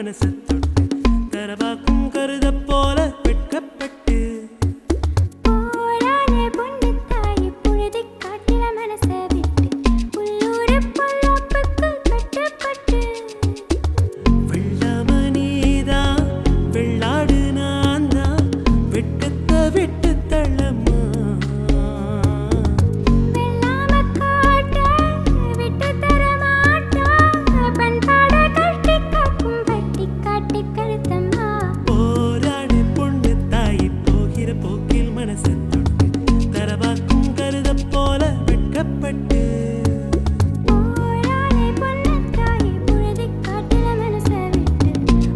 மனசு தொட்டு தரவாக்கும் கருத போல வெட்கப்பட்டு போரானே பொண்ணு தாய் பொழுதை காட்டில மனசை விட்டு உள்ளூர பொல்லாப்புக்கு கட்டுப்பட்டு வெள்ளாம நீதான் வெள்ளாடு நான் தான் வெட்டத்தை விட்டு தள்ளம்மா வெள்ளாம காட்ட விட்டு தர மாட்டா பண்பாட கட்டி காக்கும் வட்டி காட்டி கருத்தம்மா போராடு பொண்ணு தாய் போகிற போக்கில் மனசு தொட்டு தரவாக்கும் கருத போல வெட்கப்பட்டு போரானே பொண்ணு தாய் பொழுதை காட்டில மனசை விட்டு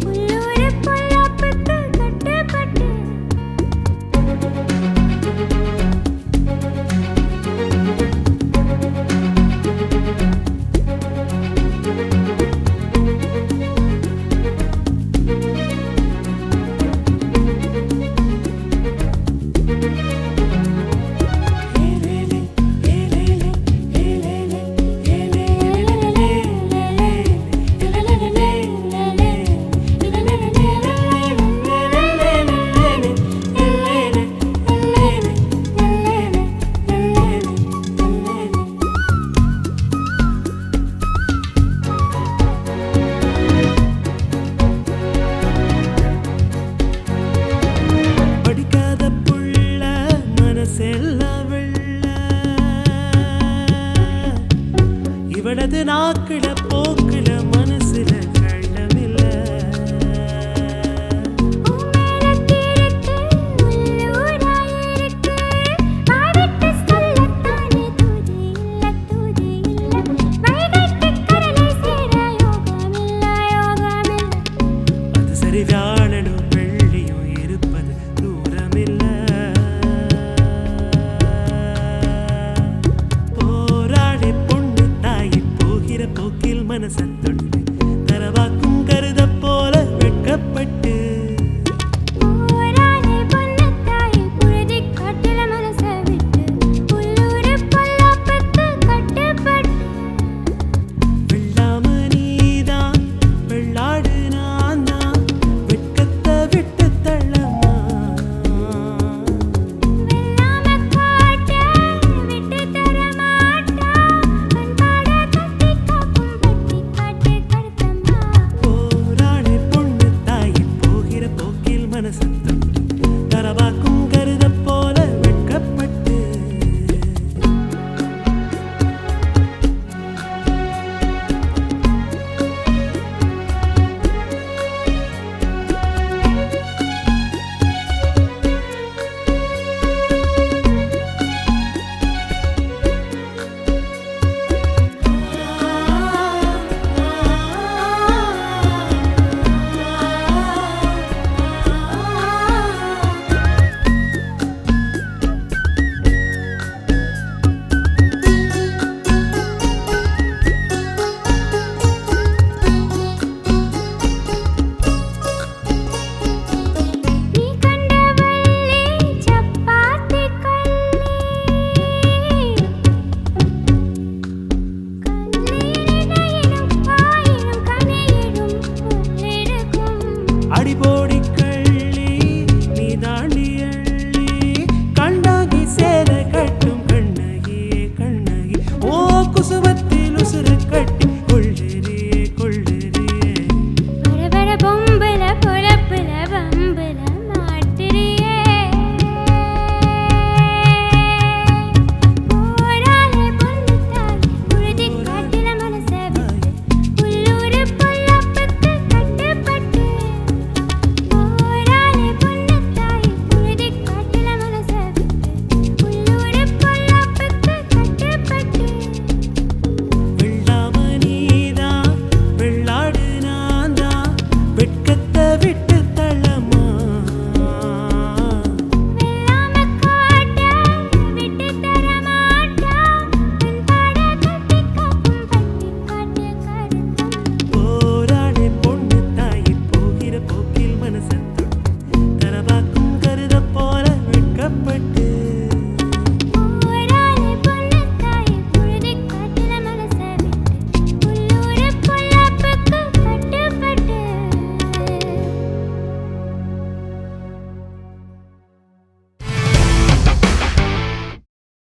உள்ளூர பொல்லாப்புக்கு கட்டுப்பட்டு படிக்காத புள்ள மனசெல்லாம் வெள்ள இவளது நாக்கிட